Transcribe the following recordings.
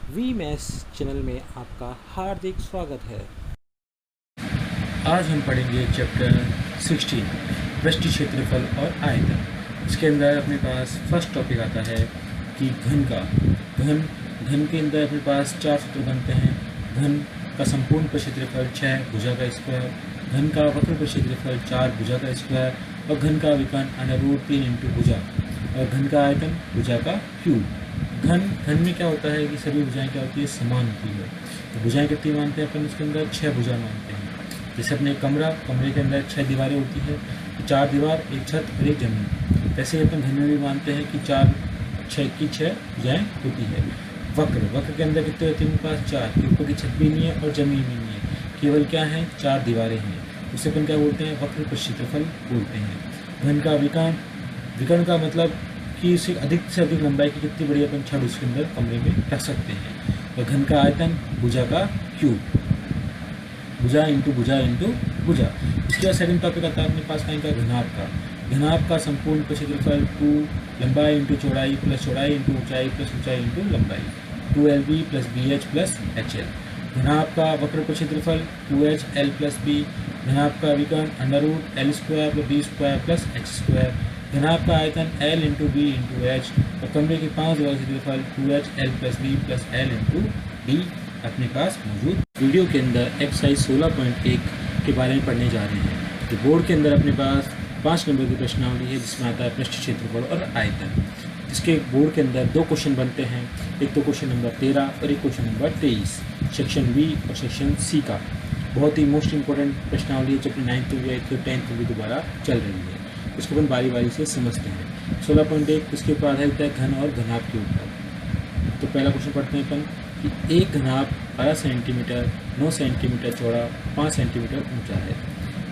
We maths channel में आपका हार्दिक स्वागत है। आज हम पढ़ेंगे चैप्टर 16 वृष्टि क्षेत्रफल और आयतन। इसके अंदर अपने पास फर्स्ट टॉपिक आता है कि घन का घन घन के अंदर अपने पास 4 सूत्र बनते हैं। घन का संपूर्ण क्षेत्रफल 6 भुजा का स्क्वायर, घन का वक्र क्षेत्रफल 4 भुजा का स्क्वायर और घन का विकर्ण √3 इंटू भुजा और घन का आयतन भुजा का क्यूब। घन में क्या होता है कि सभी भुजाएं क्या होती है, समान होती है। तो भुजाएं कितनी मानते हैं अपन, उसके अंदर 6 भुजा मानते हैं। जैसे अपने कमरे के अंदर 6 दीवारें होती है, 4 दीवार, एक छत और एक जमीन। वैसे अपन घन में भी मानते हैं कि 6 भुजाएं होती है। वक्र के अंदर कितने होते हैं उनके पास 4, कि ऊपर की छत भी नहीं है और जमीन भी नहीं है, केवल क्या है 4 दीवारें हैं। उसे अपन क्या बोलते हैं, वक्र क्षेत्रफल बोलते हैं। घन का विकर्ण का मतलब कि उसे अधिक से अधिक लंबाई की कितनी बड़ी अपन छड़ उसके अंदर कमरे में रख सकते हैं। और घन का आयतन भुजा का क्यूब, भुजा इंटू भुजा इंटू भुजा। इसके बाद सेकंड टॉपिक आता है अपने पास का घनाभ का संपूर्ण क्षेत्रफल 2 लंबाई इंटू चौड़ाई प्लस चौड़ाई इंटू ऊंचाई प्लस ऊंचाई इंटू लंबाई 2LB plus BH plus HL। घनाभ का वक्र क्षेत्रफल 2HL प्लस B। घनाभ का विकर्ण √L² plus B² plus H²। घनाभ का आयतन L into B into H और कमरे के 5 दीवार क्षेत्रफल 2HL plus B plus L into D अपने पास मौजूद। वीडियो के अंदर एक्सरसाइज 16.1 के बारे में पढ़ने जा रहे हैं। तो बोर्ड के अंदर अपने पास 5 नंबर की प्रश्नावली है जिसमें आता है पृष्ठ क्षेत्रफल और आयतन। इसके बोर्ड के अंदर 2 क्वेश्चन बनते हैं, एक तो क्वेश्चन नंबर 13 और एक क्वेश्चन नंबर 23, सेक्शन बी और सेक्शन सी का। बहुत ही मोस्ट इंपॉर्टेंट प्रश्नावली है, चैप्टर 9th में भी आई थी, 10th में भी दोबारा चल रही है। इसको अपन बारी बारी से समझते हैं। 16.1 इसके ऊपर आधारित है घन और घनाभ के ऊपर। तो पहला क्वेश्चन पढ़ते हैं अपन कि एक घनाभ 12 सेंटीमीटर 9 सेंटीमीटर चौड़ा 5 सेंटीमीटर ऊंचा है।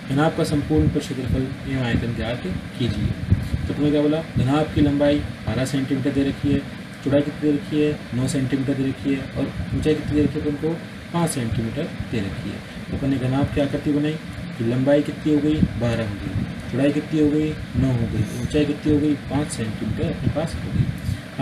घनाभ का संपूर्ण क्षेत्रफल एवं आयतन ज्ञात कीजिए। तो तुमने क्या बोला, घनाभ की लंबाई 12 सेंटीमीटर दे रखी है, चौड़ाई कितनी दे रखी है 9 सेंटीमीटर दे रखी है और ऊंचाई कितनी दे रखी है अपन को 5 सेंटीमीटर दे रखी है। तो अपन ने घनाभ की आकृति बनाई कि लंबाई कितनी हो गई 12 हो गई, चौड़ाई कितनी हो गई 9 हो गई, ऊंचाई कितनी हो गई 5 सेंटीमीटर अपने पास हो गई।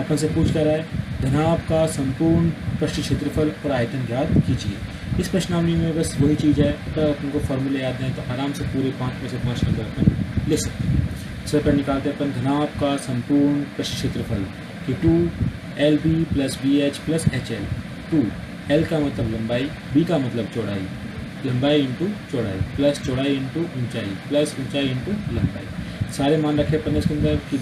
अपन से पूछ कर रहा है घनाभ का संपूर्ण पृष्ठ क्षेत्रफल और आयतन ज्ञात कीजिए। इस प्रश्नावली में बस वही चीज़ है, अगर अपन को फॉर्मूले याद हैं तो आराम से पूरे 5 में से 5 नंबर अपन ले सकते हैं। सबसे पहले निकालते हैं अपन घनाभ का संपूर्ण पृष्ठ क्षेत्रफल कि 2LB plus BH plus HL। 2L का मतलब लंबाई, B का मतलब चौड़ाई, लंबाई इंटू चौड़ाई प्लस चौड़ाई इंटू ऊंचाई प्लस ऊंचाई इंटू लंबाई। सारे मान रखे अपन ने इसके अंदर कि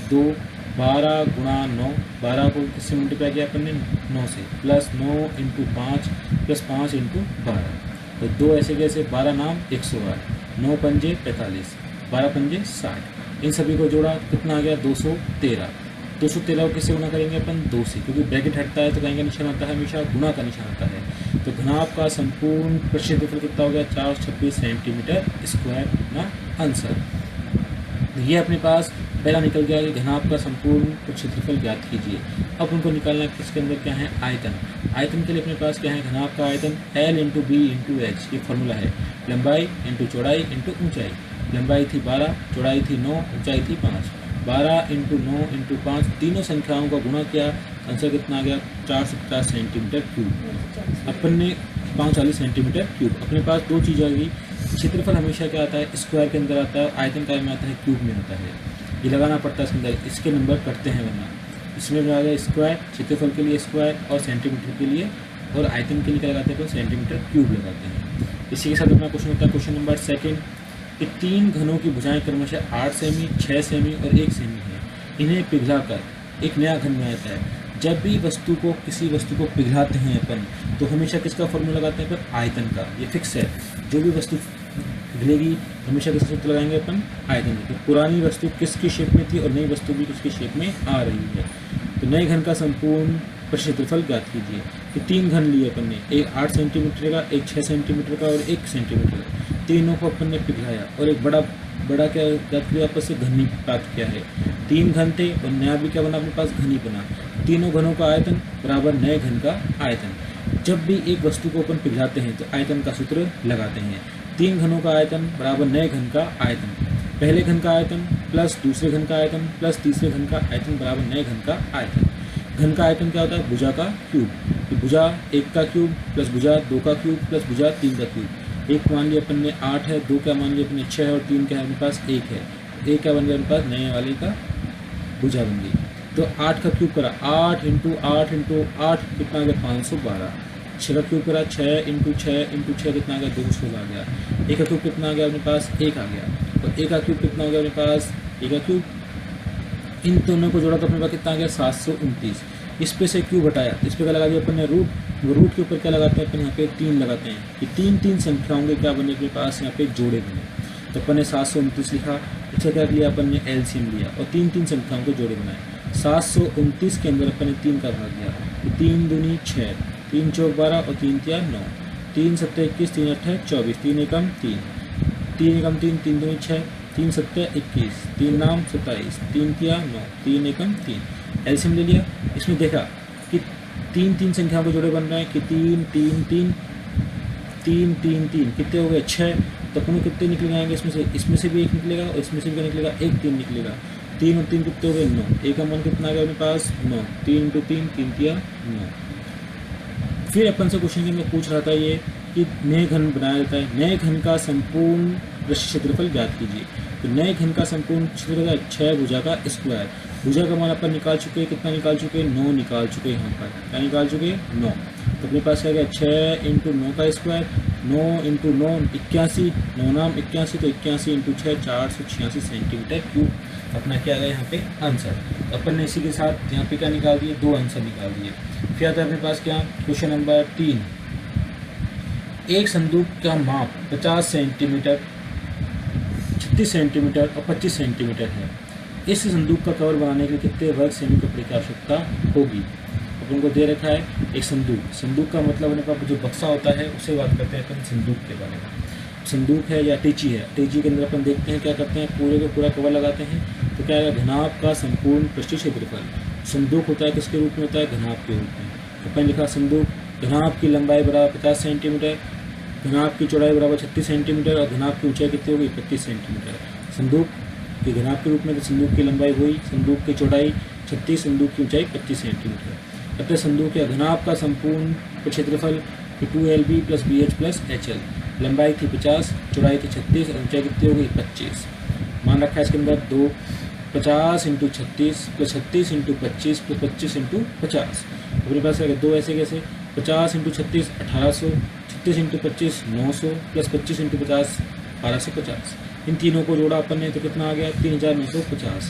12 गुणा 9, 12 को किससे मल्टीप्लाई किया अपन ने 9 से, प्लस 9 इंटू 5 प्लस 5 इंटू 12। तो 2 ऐसे कैसे 12 नाम 108, 9 पंजे 45, 12 पंजे 60। इन सभी को जोड़ा कितना आ गया 213। 213 को किससे गुणा करेंगे अपन 2 से, क्योंकि ब्रैकेट हटता है तो कहीं का निशान आता है हमेशा गुणा का निशान आता है। तो घनाभ का संपूर्ण क्षेत्रफल कितना हो गया 426 सेंटीमीटर स्क्वायर ना आंसर। ये अपने पास पहला निकल गया कि घनाभ का संपूर्ण क्षेत्रफल ज्ञात कीजिए। अब उनको निकालना किसके अंदर क्या है आयतन। आयतन के लिए अपने पास क्या है घनाभ का आयतन L into B into H, ये फॉर्मूला है, लंबाई इंटू चौड़ाई इंटू ऊंचाई। लंबाई थी 12, चौड़ाई थी 9, ऊंचाई थी 5। 12 इंटू 9 इंटू 5 तीनों संख्याओं का गुणा किया, आंसर कितना आ गया 450 सेंटीमीटर क्यूब। अपन ने 540 सेंटीमीटर क्यूब। अपने पास 2 चीज़ आ गई, क्षेत्रफल हमेशा क्या आता है स्क्वायर के अंदर आता है, आयतन का में आता है क्यूब में आता है। ये लगाना पड़ता है इसके अंदर, इसके नंबर कटते हैं वरना। इसमें आ गया स्क्वायर, क्षेत्रफल के लिए स्क्वायर और सेंटीमीटर के लिए, और आयतन के लिए क्या लगाते हैं तो सेंटीमीटर क्यूब लगाते हैं। इसी के साथ अपना क्वेश्चन होता है क्वेश्चन नंबर 2 कि 3 घनों की भुजाएं क्रमशः 8 सेमी 6 सेमी और 1 सेमी है। इन्हें पिघलाकर एक नया घन बनाता है। जब भी किसी वस्तु को पिघलाते हैं अपन तो हमेशा किसका फॉर्मूला लगाते हैं अपन आयतन का। ये फिक्स है, जो भी वस्तु पिघलेगी हमेशा किसका सूत्र लगाएंगे अपन आयतन का। पुरानी वस्तु किसकी शेप में थी और नई वस्तु भी किसकी शेप में आ रही है। तो नए घन का संपूर्ण क्षेत्रफल ज्ञात कीजिए। कि 3 घन लिए अपन ने, एक 8 सेंटीमीटर का, एक 6 सेंटीमीटर का और 1 सेंटीमीटर का। तीनों को अपन ने पिघलाया और एक बड़ा क्या ज्ञात किया, आपस से घनी प्राप्त किया है। 3 घन थे और नया भी क्या बना अपने पास घनी बना। तीनों घनों का आयतन बराबर नए घन का आयतन। जब भी एक वस्तु को अपन पिघलाते हैं तो आयतन का सूत्र लगाते हैं। 3 घनों का आयतन बराबर नए घन का आयतन। पहले घन का आयतन प्लस दूसरे घन का आयतन प्लस तीसरे घन का आयतन बराबर नए घन का आयतन। घन का आयतन क्या होता है भुजा का क्यूब। कि भुजा 1 का क्यूब प्लस भुजा 2 का क्यूब प्लस भुजा 3 का क्यूब। 1 मान लिया अपन ने 8 है, 2 का मान लिया अपन ने 6 है और 3 का अपने पास 1 है। 1 का बन गया अपने पास नए वाले का भुजा बन गई। तो 8 का क्यूब करा 8 इंटू 8 इंटू 8 कितना आ गया 512। 6 का क्यूब करा 6 इंटू 6 इंटू 6 कितना आ गया 200 आ गया। 1 का क्यूब कितना आ गया अपने पास 1 आ गया। और 1 का क्यूब कितना हो गया अपने पास 1 का क्यूब, इन दोनों को जोड़ा तो अपने पास कितना आ गया 729। इस पे से क्यूब हटाया, इस पे क्या लगा दिया अपन ने रूट। रूट के ऊपर क्या लगाते हैं अपन यहाँ पे 3 लगाते हैं कि 3 संख्याओं के क्या बने अपने पास यहाँ पे जोड़े बने। तो अपन ने 729 लिखा। अच्छा क्या लिया अपन ने एलसीएम लिया और 3 संख्याओं के जोड़े बनाए। 729 के अंदर अपन ने 3 का भाग दिया, तो 3 दूनी 6, 3 चौक 12 और 3 तिया 9, 3 सत्ते 21, 3 अट्ठे 24, 3 एकम 3, 3 एकम 3, 3 दूनी 6, 3 सत्ते 21, 3 नाम 27, 3 तिया 9, 3 एकम 3। एलसीएम ले लिया। इसमें देखा कि 3 संख्याओं के जोड़े बन रहे हैं कि 3 3 3 3 3 3 कितने हो गए 6। तो अपन को कितने निकल आएंगे इसमें से भी 1 निकलेगा और इसमें से भी क्या निकलेगा 1 3 निकलेगा। 3 और 3 कितने हो गए 9। एक का मान कितना आ गया अपने पास 9, 3 इंटू 3 3 तिया 9। फिर अपन से क्वेश्चन में पूछ रहा था ये कि नए घन बनाया जाता है। नए घन का संपूर्ण पृष्ठ क्षेत्रफल ज्ञात कीजिए। तो नए घन का संपूर्ण क्षेत्रफल 6 भुजा का स्क्वायर। भुजा का मान अपन निकाल चुके हैं, कितना निकाल चुके हैं 9 निकाल चुके हैं। यहाँ पर क्या निकाल चुके हैं 9। तो अपने पास क्या गया 6 इंटू 9 का स्क्वायर, 9 इंटू 9 81, 9 नाम 81, तो 81 इंटू 6 486 सेंटीमीटर क्यूब अपना क्या गया यहाँ पे आंसर। तो अपन ने इसी के साथ यहाँ पे क्या निकाल दिए 2 आंसर निकाल दिए। फिर आता है अपने पास क्या क्वेश्चन नंबर 3। एक संदूक का माप 50 सेंटीमीटर, 36 सेंटीमीटर और 25 सेंटीमीटर है। इस संदूक का कवर बनाने के लिए कितने वर्ग सेमी कपड़े की आवश्यकता होगी। अपन को दे रखा है एक संदूक। संदूक का मतलब अपने पास जो बक्सा होता है उसे बात करते हैं अपन संदूक के बारे में। संदूक है या अटैची है, अटैची के अंदर अपन देखते हैं क्या करते हैं पूरे का पूरा कवर लगाते हैं। तो क्या है घनाभ का संपूर्ण पृष्ठीय क्षेत्रफल। संदूक होता है किसके रूप में होता है घनाभ के रूप में। अपन लिखा संदूक घनाभ की लंबाई बराबर 50 सेंटीमीटर, घनाभ की चौड़ाई बराबर 36 सेंटीमीटर और घनाभ की ऊंचाई कितनी होगी 25 सेंटीमीटर। संदूक के घनाभ के रूप में तो संदूक की लंबाई हुई, संदूक की चौड़ाई 36, संदूक की ऊंचाई 25 सेंटीमीटर। अतः संदूक या घनाभ का संपूर्ण क्षेत्रफल 2LB + BH + HL। लंबाई थी 50, चौड़ाई थी 36 और ऊंचाई कितनी हो गई 25। मान रखा है इसके अंदर 2 50 × 36 + 36 × 25 + 25 × 50। अपने पास है 2 ऐसे कैसे 50 × 36 1800, 36 × 25 900 + 25 × 50 1250। इन तीनों को जोड़ा अपन ने तो कितना आ गया 3950।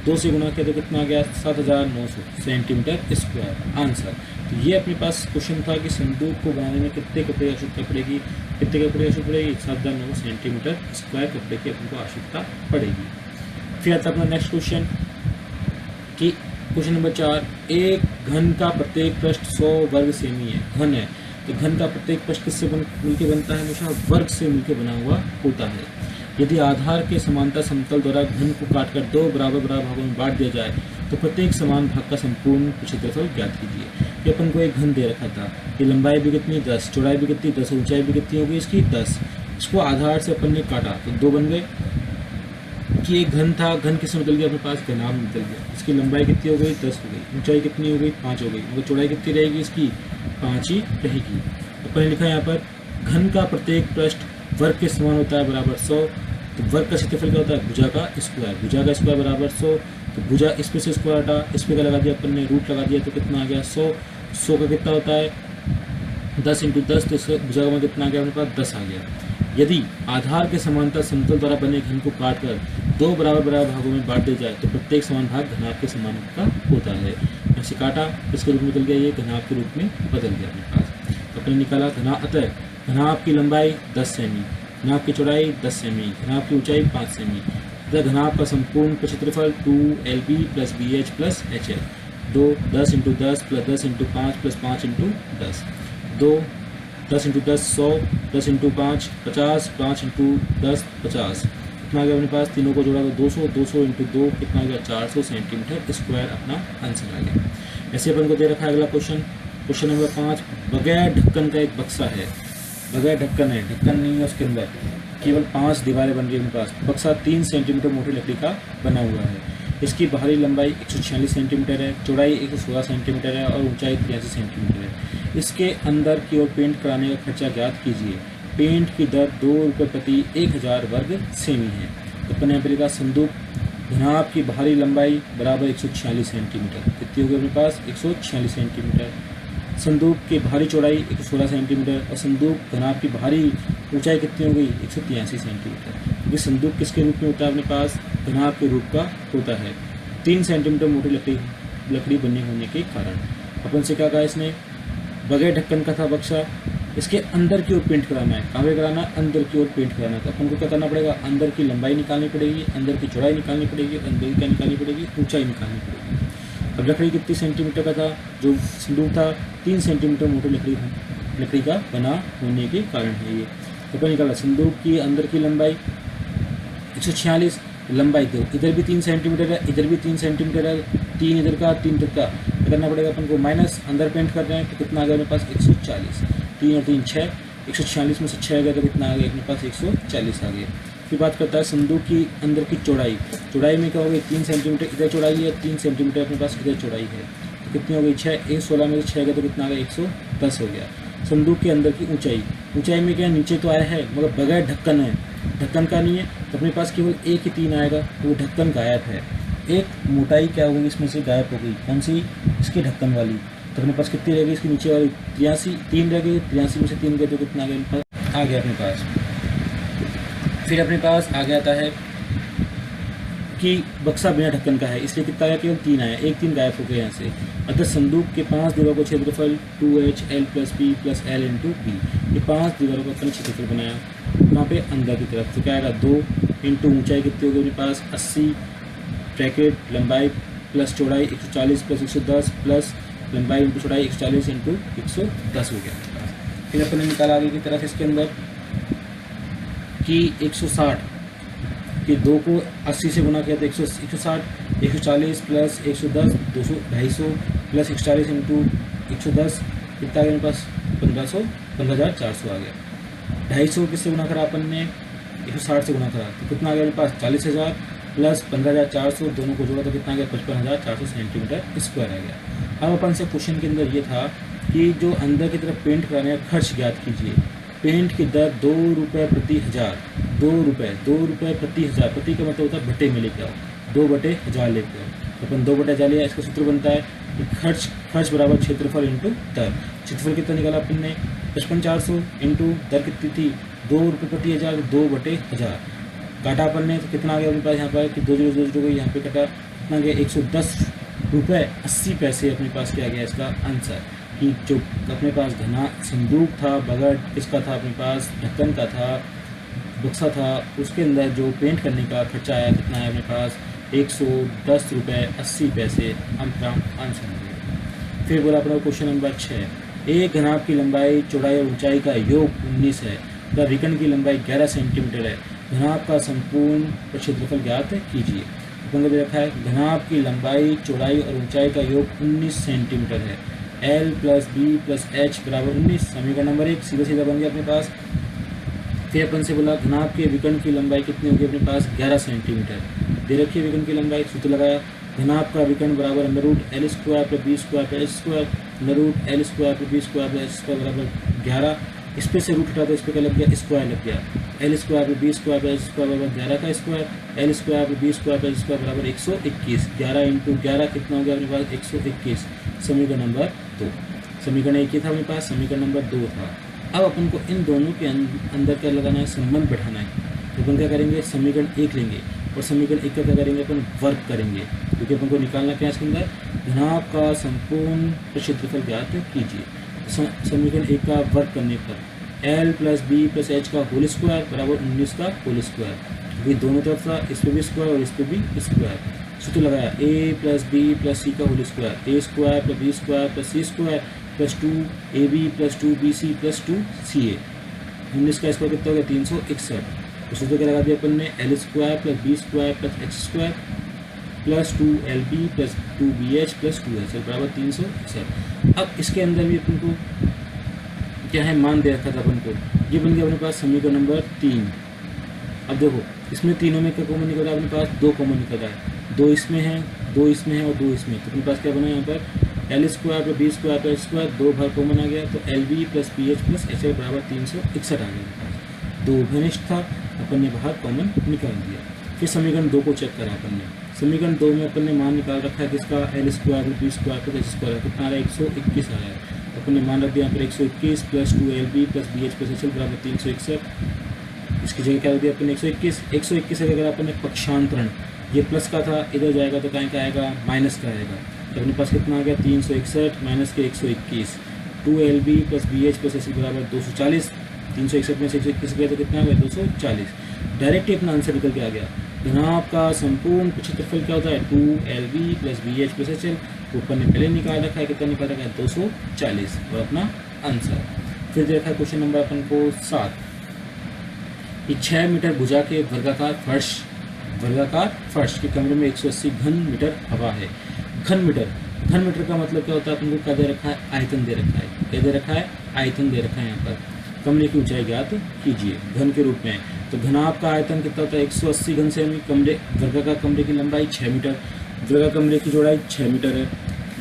2 से गुणा किया तो कितना आ गया 7900 सेंटीमीटर स्क्वायर आंसर। तो ये अपने पास क्वेश्चन था कि संदूक को बनाने में कितने कपड़े की आवश्यकता पड़ेगी, कितने कपड़े की आवश्यकता पड़ेगी 7900 सेंटीमीटर स्क्वायर कपड़े की अपन को आवश्यकता पड़ेगी। फिर आता अपना नेक्स्ट क्वेश्चन कि क्वेश्चन नंबर 4। एक घन का प्रत्येक पृष्ठ 100 वर्ग सेमी है। घन है तो घन का प्रत्येक पृष्ठ किससे मिलकर बनता है हमेशा वर्ग से मिलकर बना हुआ होता है। यदि आधार के समांतर समतल द्वारा घन को काटकर 2 बराबर भागों में बांट दिया जाए तो प्रत्येक समान भाग का संपूर्ण क्षेत्रफल ज्ञात कीजिए। ये अपन को एक घन दे रखा था कि लंबाई भी कितनी 10, चौड़ाई भी कितनी 10, ऊंचाई भी कितनी होगी इसकी 10। इसको आधार से अपन ने काटा तो 2 बन गए कि एक घन था, घन किसमें निकल गया अपने पास घनाभ में निकल गया। इसकी लंबाई कितनी हो गई 10 हो गई, ऊंचाई कितनी हो गई 5 हो गई, मगर चौड़ाई कितनी रहेगी इसकी 5 ही रहेगी। अपन ने लिखा यहाँ पर घन का प्रत्येक पृष्ठ वर्ग के समान होता है बराबर 100। तो वर्ग का क्षेत्रफल क्या होता है भुजा का स्क्वायर। भुजा का स्क्वायर बराबर 100। तो भुजा इस पे से स्क्वायर हटा, इस पे क्या लगा दिया अपन ने रूट लगा दिया तो कितना आ गया 100। 100 का कितना होता है 10 × 10, तो इसका भुजा का मान कितना आ गया अपने पास 10 आ गया। यदि आधार के समांतर समतल द्वारा बने घन को काटकर 2 बराबर भागों में बांट दिया जाए तो प्रत्येक समान भाग घनाभ के समान का होता है। ऐसे काटा इसके रूप में बदल गया, ये घनाभ के रूप में बदल गया अपने पास। तो अपने निकाला अतः घनाभ की लंबाई 10 सेमी, घनाभ की चौड़ाई 10 सेमी, घनाभ की ऊंचाई 5 सेमी। तथा घनाभ का संपूर्ण क्षेत्रफल 2LB + BH + HL। 2 10 × 10 + 10 × 5 + 5 × 10। 2 10 × 10 100, 10 × 5 50, 5 × 10 50। कितना आ गया अपने पास तीनों को जोड़ा तो 200, 200 × 2 कितना आ गया 400 सेंटीमीटर स्क्वायर अपना आंसर आ गया। ऐसे अपन को दे रखा है अगला क्वेश्चन। Question number 5। बगैर ढक्कन का एक बक्सा है। बगैर ढक्कन है, ढक्कन नहीं है उसके अंदर, केवल 5 दीवारें बन रही है मेरे पास। बक्सा 3 सेंटीमीटर मोटी लकड़ी का बना हुआ है। इसकी बाहरी लंबाई 146 सेंटीमीटर है, चौड़ाई 116 सेंटीमीटर है और ऊंचाई 83 सेंटीमीटर है। इसके अंदर की ओर पेंट कराने का खर्चा ज्ञात कीजिए। पेंट की दर 2 रुपये प्रति 1000 वर्ग सेमी है। तो अपन यहाँ पर लिखा संदूक घनाभ की बाहरी लंबाई बराबर 146 सेंटीमीटर। कितनी होगी अपने पास 146 सेंटीमीटर। संदूक की बाहरी चौड़ाई 116 सेंटीमीटर और संदूक घनाभ की बाहरी ऊंचाई कितनी हो गई 183 सेंटीमीटर। ये संदूक किसके रूप में होता है अपने पास घनाभ के रूप का होता है। 3 सेंटीमीटर मोटी लकड़ी बनने होने के कारण अपन से क्या कहा इसने बगैर ढक्कन का था बक्सा। इसके अंदर की ओर पेंट कराना है। कहाँ पे कराना है अंदर की ओर पेंट कराना है। तो अपन को क्या करना पड़ेगा अंदर की लंबाई निकालनी पड़ेगी, अंदर की चौड़ाई निकालनी पड़ेगी, अंदर की क्या निकालनी पड़ेगी ऊंचाई निकालनी पड़ेगी। अब लकड़ी कितनी सेंटीमीटर का था जो संदूक था 3 सेंटीमीटर मोटी लकड़ी का बना होने के कारण है ये। तो अपन निकाला संदूक की अंदर की लंबाई 146, लंबाई दो इधर भी 3 सेंटीमीटर है, इधर भी 3 सेंटीमीटर है, 3 इधर का 3 इधर का करना पड़ेगा अपन को माइनस अंदर पेंट कर रहे हैं तो कितना आ गया मेरे पास 140। 3 और 3 6, 146 में से 6 आ गया तो कितना आ गया अपने पास 140 आ गया। फिर बात करता है संदूक की अंदर की चौड़ाई। चौड़ाई में क्या हो गई 3 सेंटीमीटर इधर चौड़ाई है, 3 सेंटीमीटर अपने पास इधर चौड़ाई है तो कितनी हो गई 6। 116 में से 6 गया तो कितना आ गया 110 हो गया। संदूक के अंदर की ऊंचाई, ऊंचाई में क्या नीचे तो आया है मगर बगैर ढक्कन है, ढक्कन का नहीं है तो अपने पास केवल एक ही 3 आएगा तो वो ढक्कन गायब है। एक मोटाई क्या हो गई इसमें से गायब हो गई कौन सी इसकी ढक्कन वाली। तो अपने पास कितनी रह गई इसकी नीचे वाली 83, 3 रह गई। 83 में से 3 गए तो कितना आ गया आ गया अपने पास। फिर अपने पास आ गया आता है कि बक्सा बिना ढक्कन का है इसलिए कितना आया केवल 3 आया, एक 3 गायब हो गए यहाँ से। अतः संदूक के 5 दीवारों का क्षेत्रफल 2h L + P + L × B। ये 5 दीवारों का अपन क्षेत्रफल बनाया वहाँ पे अंदर की तरफ तो क्या आएगा 2 इंटू ऊंचाई कितनी होगी अपने पास 80 ब्रैकेट लंबाई प्लस चौड़ाई 140 + 110 प्लस लंबाई इंटू चौड़ाई 140 इंटू 110 हो गया। फिर अपन ने निकाला आगे की तरफ इसके अंदर कि 160 कि 2 को 80 से गुना किया तो 160 140 प्लस 110 200 250 प्लस 140 इंटू 110 कितना आ गया मेरे पास 15,400 आ गया। 250 किससे गुना करा अपन ने 160 से गुना करा तो कितना आ गया मेरे पास 40,000 प्लस 15,400 दोनों को जोड़ा तो कितना आ गया 55,400 सेंटीमीटर स्क्वायर आ गया। अब अपन से क्वेश्चन के अंदर ये था कि जो अंदर की तरफ पेंट कराने का खर्च ज्ञात कीजिए। पेंट की दर 2 रुपये प्रति 1000, 2 रुपये प्रति 1000। प्रति का मतलब होता है बटे में लेके आओ 2/1000 लेके आओ तो अपन 2/1000 लिया। इसका सूत्र बनता है कि खर्च बराबर क्षेत्रफल इंटू दर। क्षेत्रफल कितना निकाला अपन ने 55,400 इंटू दर कितनी थी 2 रुपये प्रति 1000 2/1000 काटा अपन ने तो कितना आ गया अपने पास यहाँ पर कि 2 0 2 0 यहाँ पे कटा कितना गया 110 रुपये 80 पैसे अपने पास क्या गया इसका आंसर। कि जो अपने पास घना संदूक था बगैर इसका था अपने पास ढक्कन का था बक्सा था उसके अंदर जो पेंट करने का खर्चा आया कितना है अपने पास 110 रुपये 80 पैसे अपना आंसर हो गया। फिर बोला अपना क्वेश्चन नंबर 6 एक घनाभ की लंबाई चौड़ाई और ऊंचाई का योग 19 है तथा विकर्ण की लंबाई 11 सेंटीमीटर है। घनाभ का संपूर्ण क्षेत्रफल ज्ञात कीजिए। अपन को रखा है घनाभ की लंबाई चौड़ाई और ऊंचाई का योग 19 सेंटीमीटर है। L + B + H = 19 समीकरण नंबर 1 सीधा सीधा बन गया अपने पास। फिर अपन से बोला घनाभ के विकर्ण की लंबाई कितनी होगी अपने पास 11 सेंटीमीटर दे रखी है विकर्ण की लंबाई। सूत्र लगाया घनाभ का विकर्ण बराबर √L² + B² + H², √L² + B² + H² बराबर 11। इस पे से रूट हटा तो इस पर क्या लग गया स्क्वायर लग गया। L² + B² + H² बराबर 11 का स्क्वायर, L² + B² + H² बराबर 121। 11 इंटू 11 कितना हो गया अपने पास 121। समीकरण नंबर 2 समीकरण 1 ही था अपने पास, समीकरण नंबर 2 था। अब अपन को इन दोनों के अंदर क्या लगाना है संबंध बैठाना है। तो अपन क्या करेंगे समीकरण 1 लेंगे और समीकरण 1 का क्या करेंगे अपन वर्क करेंगे क्योंकि अपन को निकालना क्या है इसके अंदर घनाभ का संपूर्ण क्षेत्रफल ज्ञात कीजिए। समीकरण 1 का वर्क करने पर L + B + H का होल स्क्वायर बराबर 19 का होल स्क्वायर। ये दोनों तरफ था इस पर भी स्क्वायर और इस पर भी स्क्वायर। सूत्र लगाया A + B + C का whole square A² + B² + C² + 2AB + 2BC + 2CA। 19 का स्क्वायर कितना हो गया 361। तो सूत्र क्या लगा दिया अपन ने L² + B² + H² + 2LB + 2BH + 2HL बराबर 361। अब इसके अंदर भी अपन को क्या है मान दे रखा था अपन को। ये बन गया अपने पास समीकरण नंबर 3। अब देखो इसमें तीनों में क्या कॉमन निकल रहा है अपने पास 2 कॉमन निकल रहा है। 2 इसमें है 2 इसमें है और 2 इसमें। तो अपने पास क्या बना यहाँ पर एल स्क्वायर पे बी स्क्वायर पे एच स्क्वायर, दो बाहर कॉमन आ गया, तो L B plus P H plus H L बराबर 361 आ गया। दो घनिष्ठ था, अपन ने बाहर कॉमन निकाल दिया। फिर समीकरण 2 को चेक करा अपन ने। समीकरण 2 में अपन ने मान निकाल रखा है किसका, L square B square plus H square, कितना आ रहा है 121 आ रहा है। अपन ने मान रख दिया यहाँ पर 121 plus 2LB plus B H plus H L बराबर 361। इसकी जगह क्या दिया अपन ने 121 अगर अपन ने पक्षांतरण, ये प्लस का था, इधर जाएगा तो कहीं का आएगा, माइनस का आएगा। तो अपने पास कितना आ गया 361 माइनस के 121, 2LB plus B H plus H L बराबर 240। 361 में से 121 गया तो कितना आ गया 240। डायरेक्ट ही अपना आंसर निकल के आ गया। घनाभ का संपूर्ण क्षेत्रफल क्या होता है 2LB plus B H plus H L, ऊपर ने पहले निकाल रखा है, कितना निकाल रखा है 240 और अपना आंसर। फिर देखा क्वेश्चन नंबर अपन को 7 कि 6 मीटर भुजा के वर्गाकार फर्श के कमरे में 180 घन मीटर हवा है। घन मीटर का मतलब क्या होता है, अपन को क्या दे रखा है, आयतन दे रखा है। क्या दे रखा है, आयतन दे रखा है। यहाँ पर कमरे की ऊंचाई ज्ञात कीजिए घन के रूप में। तो घनाभ का आयतन कितना होता है 180 घन सेमी। वर्गाकार कमरे की लंबाई 6 मीटर, वर्गाकार कमरे की चौड़ाई 6 मीटर है।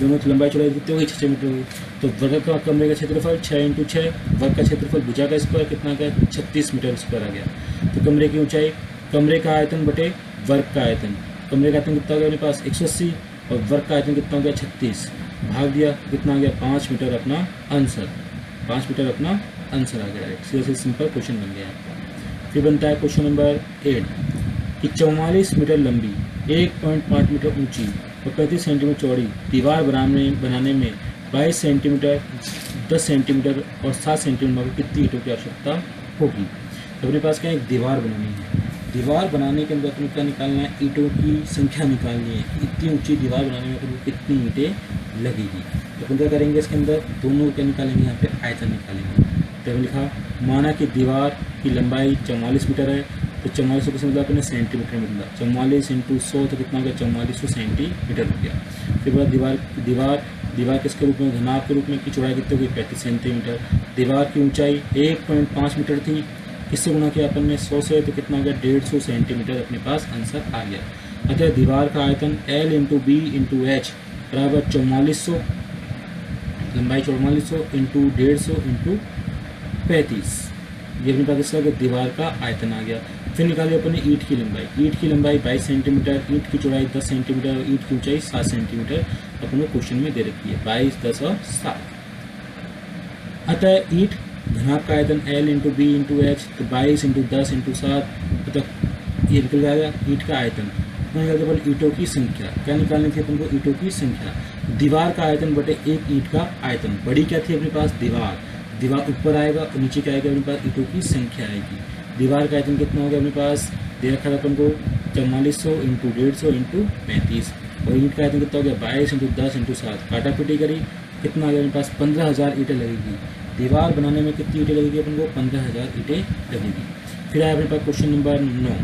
दोनों की लंबाई चौड़ाई कितनी होगी 6 मीटर होगी। तो वर्गाकार कमरे का क्षेत्रफल 6 × 6, वर्ग का क्षेत्रफल भुजा का स्क्वायर कितना गया 36 मीटर स्क्वायर आ गया। तो कमरे की ऊंचाई, कमरे का आयतन बटे वर्ग का आयतन, कमरे का आयतन कितना हो गया मेरे पास 180 और वर्ग का आयतन कितना हो गया 36, भाग दिया कितना आ गया 5 मीटर अपना आंसर। 5 मीटर अपना आंसर आ गया। सीधे से सिंपल क्वेश्चन बन गया। फिर बनता है क्वेश्चन नंबर 8 कि 44 मीटर लंबी, 1.5 मीटर ऊंची और 35 सेंटीमीटर चौड़ी दीवार बनाने में 22 सेंटीमीटर, 10 सेंटीमीटर और 7 सेंटीमीटर में कितनी ईंटों की आवश्यकता होगी। तो अपने पास क्या है, एक दीवार बनानी है। दीवार बनाने के अंदर अपने क्या निकालना है, ईंटों की संख्या निकालनी है। इतनी ऊंची दीवार बनाने में अपने कितनी ईंटें लगेगी। तो अपन क्या करेंगे, इसके अंदर दोनों क्या निकालेंगे, यहाँ पे आयतन निकालेंगे। तो हमने लिखा, माना कि दीवार की लंबाई 44 मीटर है, तो 44 को मतलब अपने सेंटीमीटर में मिला, 44 × 100 तो कितना हो गया 4400 सेंटीमीटर हो गया। फिर बाद दीवार किसके रूप में, घनाभ के रूप में, की चौड़ाई कितनी होगी 35 सेंटीमीटर। दीवार की ऊंचाई 1.5 मीटर थी, किससे गुणा किया अपन ने 100 से, तो कितना हो गया 150 सेंटीमीटर अपने पास आंसर आ गया। अतः दीवार का आयतन L × B × H बराबर 4400, लंबाई 4400 × 150 × 35, ये अपने पास इसका दीवार का आयतन आ गया। फिर निकालिए अपने ईंट की लंबाई। ईंट की लंबाई 22 सेंटीमीटर, ईंट की चौड़ाई 10 सेंटीमीटर, ईंट की ऊंचाई 7 सेंटीमीटर अपन को क्वेश्चन में दे रखी है, 22, 10 और 7। अतः ईंट घनाभ का आयतन L × B × H, तो 22 × 10 × 7, अतः ये निकल जाएगा ईंट का आयतन। अपन ईंटों की संख्या क्या निकालनी थी अपन को, ईंटों की संख्या। दीवार का आयतन बटे एक ईंट का आयतन। बड़ी क्या थी अपने पास, दीवार ऊपर आएगा और नीचे क्या आएगा अपने पास, ईंटों की संख्या आएगी। दीवार का आयतन कितना हो गया अपने पास, दे रखा था अपन को 4400 × 150 × 35, और ईंट का आयतन कितना हो गया 22 × 10 × 7, काटा पीटी करी कितना आ गया अपने पास 15000 ईंटें लगेगी। दीवार बनाने में कितनी ईंटें लगेगी अपन को, 15000 ईंटें लगेगी। फिर आया अपने पास क्वेश्चन नंबर 9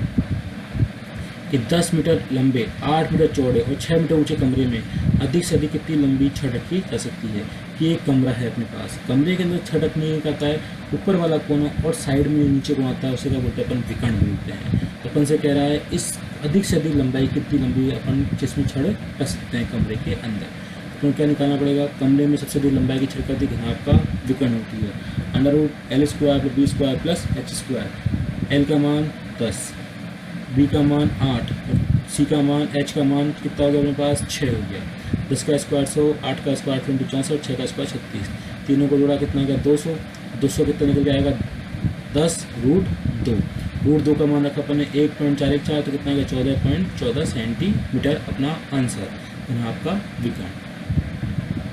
कि 10 मीटर लंबे, 8 मीटर चौड़े और 6 मीटर ऊंचे कमरे में अधिक से अधिक कितनी लंबी छत रखी जा सकती है। कि एक कमरा है अपने पास, कमरे के अंदर छत रखने का आता है, ऊपर वाला कोना और साइड में नीचे कोना आता है, उसे क्या बोलते हैं अपन, विकर्ण बोलते हैं। अपन से कह रहा है इस अधिक से अधिक लंबाई कितनी लंबी अपन जिसमें छड़ रख सकते हैं कमरे के अंदर। तो क्या निकालना पड़ेगा, कमरे में सबसे अधिक लंबाई की छड़ का घनाभ का विकर्ण होती है, √L² + B² + H²। L का मान 10, B का मान 8, C का मान, H का मान कितना हो गया अपने पास 6 हो गया। 10 का स्क्वायर 100, 8 का स्क्वायर 64, 6 का स्क्वायर 36, तीनों को जोड़ा कितना गया 200। 200 कितना निकल जाएगा 10√2। √2 का मान रखा अपन ने 1.414, तो कितना गया 14.14 सेंटीमीटर अपना आंसर। घनाभ का विकर्ण,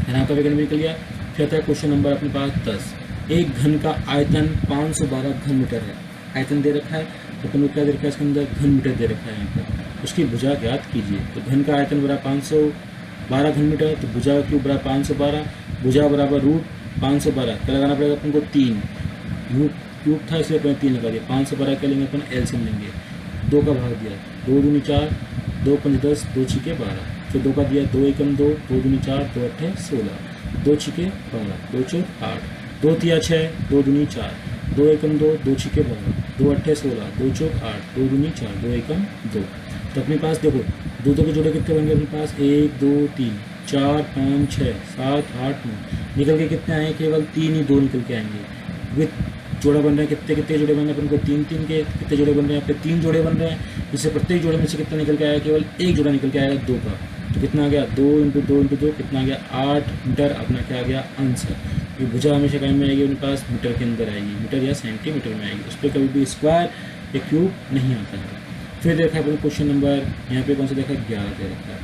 घनाभ का विकर्ण भी निकल गया। फिर आता है क्वेश्चन नंबर अपने पास 10। एक घन का आयतन 512 घन मीटर है। आयतन दे रखा है, तो अपन को क्या दे रखा है, इसके अंदर घन मीटर दे रखा है यहाँ पर। उसकी भुजा ज्ञात कीजिए। तो घन का आयतन बराबर 512 घन मीटर, तो भुजा का क्यूब बराबर 512, भुजा बराबर √512, क्या लगाना पड़ेगा अपन को 3, क्यूब था इसलिए अपन 3 लगा दिया। 512 क्या लेंगे अपन, एलसीएम लेंगे। 2 का भाग दिया, 2 दूनी 4, 2 पंच 10, 2 छिके 12, फिर 2 का दिया, 2 एकम 2, 2 दूनी 4, 2 अट्ठे 16, 2 छिके 12, 2 चौक 8, 2 तिया 6, 2 दूनी 4, 2 एकम 2, 2 छिके 12, 2 अट्ठे 16, 2 चौक 8, 2 दूनी 4, 2 एकम 2। तो अपने पास देखो 2 के जोड़े कितने बन गए अपने पास, 1 2 3 4 5 6 7 8 9 निकल के कितने आए? केवल 3 ही 2 निकल के आएंगे। विथ जोड़ा बन रहे हैं, कितने जोड़े बन रहे हैं अपन को? 3 3 के। कितने जोड़े बन रहे हैं? यहाँ पे 3 जोड़े बन रहे हैं, जिससे प्रत्येक जोड़े में से कितना निकल के आएगा? केवल एक जोड़ा निकल के आएगा 2 का। तो कितना आ गया? 2 × 2 × 2 कितना आ गया? 8 मीटर अपना क्या आ गया? आंसर। ये भुजा हमेशा कहीं में आएगी, उनके पास मीटर के अंदर आएगी, मीटर या सेंटीमीटर में आएगी, उस पर कभी भी स्क्वायर या क्यूब नहीं आता है। फिर देखा अपन क्वेश्चन नंबर यहाँ पे कौन सा देखा? 11 दे रखा है।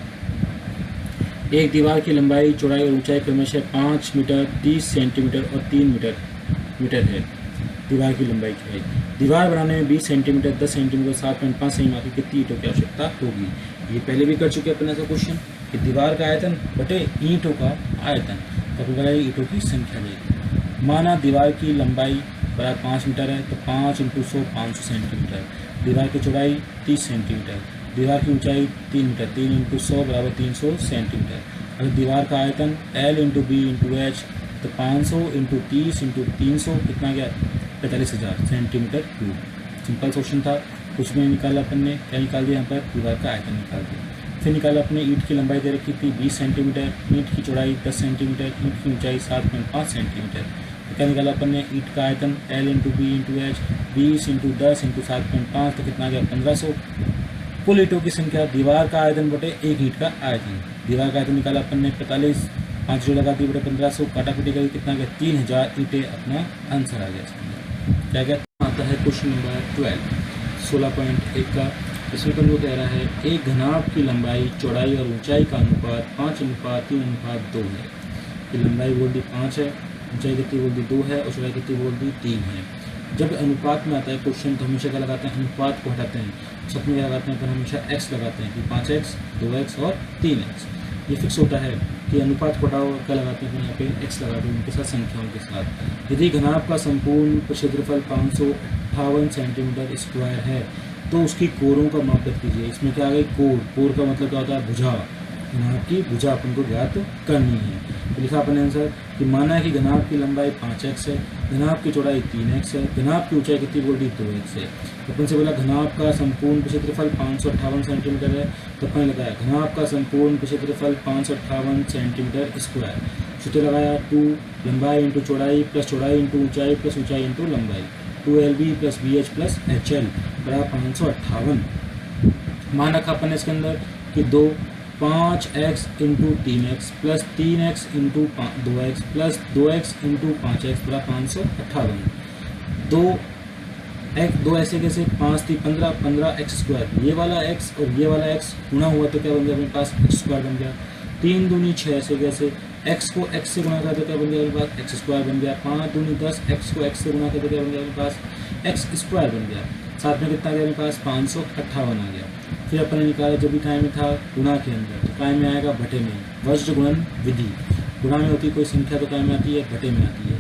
एक दीवार की लंबाई, चौड़ाई और ऊंचाई क्रमशः 5 मीटर, 30 सेंटीमीटर और 3 मीटर है। दीवार की लंबाई चौड़ाई। दीवार बनाने में 20 सेंटीमीटर, 10 सेंटीमीटर, 7.5 सेमी आखिर कितनी ईंटों की आवश्यकता होगी? ये पहले भी कर चुके हैं अपन ऐसा क्वेश्चन कि दीवार का आयतन बटे ईंटों का आयतन, तो अपन बनाए ईंटों की संख्या देगी। माना दीवार की लंबाई बराबर 5 मीटर है, तो 5 × 100 500 सेंटीमीटर। दीवार की चौड़ाई 30 सेंटीमीटर। दीवार की ऊंचाई 3 मीटर, 3 × 100 बराबर 300 सेंटीमीटर। अगर दीवार का आयतन L × B × H, तो 500 × 30 × 300 कितना गया? 45,000 सेंटीमीटर क्यूब। सिंपल क्वेश्चन था, कुछ में निकाला अपन ने, क्या निकाल दिया? यहाँ पर दीवार का आयतन निकाल दिया। फिर निकाला अपने ईंट की लंबाई दे रखी थी 20 सेंटीमीटर, ईंट की चौड़ाई 10 सेंटीमीटर, ईंट की ऊंचाई 7.5 सेंटीमीटर। तो क्या निकाला अपन ने? ईंट का आयतन L × B × H, 20 × 10 × 7.5, तो कितना गया? 1500। कुल ईंटों की संख्या, दीवार का आयतन बटे एक ईंट का आयतन। दीवार का आयतन निकाला अपन ने 45, 5 जोड़ लगा दी बटे 1500, काटाकुटी करी कितना गया? 3000 ईंटें अपना आंसर आ गया इसमें। क्या क्या आता है? क्वेश्चन नंबर 12 16.1 का। इसमें अपन को कह रहा है एक घनाभ की लंबाई, चौड़ाई और ऊंचाई का अनुपात 5:3:2 है। ये लंबाई बोल दी 5 है, ऊंचाई कितनी बोल दी 2 है और चौड़ाई कितनी बोल दी 3 है। जब अनुपात में आता है क्वेश्चन तो हमेशा क्या लगाते हैं? अनुपात को हटाते हैं, सब में क्या लगाते हैं? पर हमेशा x लगाते हैं कि 5x 2x और 3x। ये फिक्स होता है कि अनुपात को हटाओ, क्या लगाते हैं? यहाँ पे x लगाते हैं उनके साथ, संख्याओं के साथ। यदि घनाभ का संपूर्ण क्षेत्रफल 558 सेंटीमीटर स्क्वायर है तो उसकी कोरों का माप ज्ञात कीजिए। इसमें क्या आ गई? कोर। कोर का मतलब क्या होता है? भुजा। घनाभ की भुजा अपन को ज्ञात करनी है। तो लिखा अपन आंसर कि माना है कि घनाभ की लंबाई 5x है, घनाभ की चौड़ाई 3x है, घनाभ की ऊंचाई कितनी बोल दी? 2x है। तो अपन से बोला घनाभ का संपूर्ण क्षेत्रफल 558 सेंटीमीटर है, तो अपन लगाया घनाभ का संपूर्ण क्षेत्रफल 558 सेंटीमीटर स्क्वायर। सूत्र लगाया 2 लंबाई × चौड़ाई प्लस चौड़ाई × ऊंचाई प्लस ऊंचाई × लंबाई, 2LB + BH + HL बराबर 558। मान रखा अपन इसके अंदर कि 5x × 3x plus 3x × 2x plus 2x × 5x बराबर 558। दो ऐसे कैसे? 5 3 15, 15x स्क्वायर। ये वाला x और ये वाला x गुणा हुआ तो क्या बन गया? अपने पास x स्क्वायर बन गया। 3 दूनी 6 ऐसे कैसे? x को x से गुणा कर तो क्या बन गया? अपने पास x स्क्वायर बन गया। 5 दूनी 10, x को x से गुणा कर तो क्या बन गया? अपने पास x स्क्वायर बन गया। साथ में कितना आ गया? अपने पास 558 आ गया। फिर अपन ने निकाला जब भी काय में था गुणा के अंदर, तो काय में आएगा बटे में। वज्र गुणन विधि, गुणा में होती है कोई संख्या तो काय में आती है? बटे में आती है।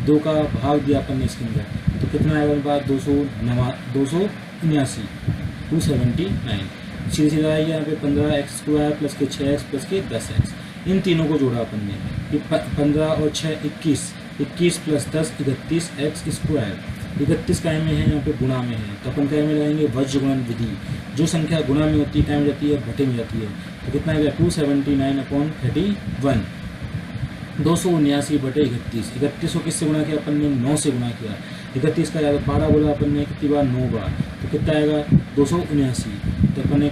2 का भाग दिया अपन ने इसके अंदर, तो कितना आएगा? अपने पास 279 279। सीधे सीधा आएगा यहाँ पे 15x स्क्वायर प्लस के 6x प्लस के 10x। इन तीनों को जोड़ा अपन ने कि 15 और 6 21, 21 + 10 31x स्क्वायर। 31 काय में है? यहाँ पे गुणा में है, तो अपन काय में लगाएंगे? वज्र गुणन विधि। जो संख्या गुणा में होती है काय में जाती है? बटे में जाती है। तो कितना आएगा? 279/31। 279 बटे 31। 31 को किससे गुणा किया? अपन ने 9 से गुणा किया। 31 का 12 बोला अपन ने कितनी बार? 9 बार। तो कितना आएगा? 279। तो अपन ने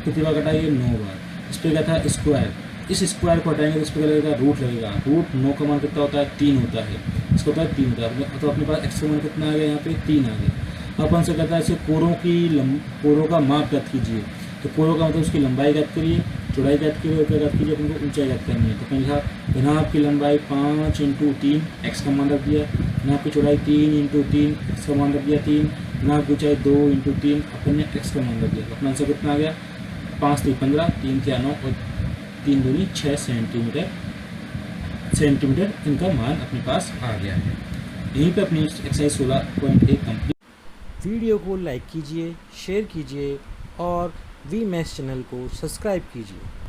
कितनी बार कटाइए? 9 बार। इस पर क्या था? स्क्वायर। इस स्क्वायर को हटाएंगे तो इस पर क्या लगेगा? रूट लगेगा। रूट 9 का मान कितना होता है? 3 होता है। इसका होता है 3 होता है। तो अपने पास x का मान कितना आ गया? यहाँ पे 3 आ गया। अपन से कहता है इसे कोरों का माप ज्ञात कीजिए। तो कोरों का मतलब उसकी लंबाई ज्ञात करिए, चौड़ाई ज्ञात कीजिए और क्या ज्ञात कीजिए? अपन को ऊंचाई ज्ञात करनी है। तो अपन लिखा घनाभ की लंबाई 5 × 3 x का मान रख दिया, घनाभ की चौड़ाई 3 × 3 x का मान रख दिया 3, घनाभ की ऊंचाई 2 × 3 अपन ने x का मान रख दिया। अपना आंसर कितना आ गया? 5 3 15, 3 3 9 और 3 दूनी 6 सेंटीमीटर इनका मान अपने पास आ गया है। यहीं पे अपनी एक्सरसाइज 16.1 कंप्लीट। वीडियो को लाइक कीजिए, शेयर कीजिए और वी मैथ्स चैनल को सब्सक्राइब कीजिए।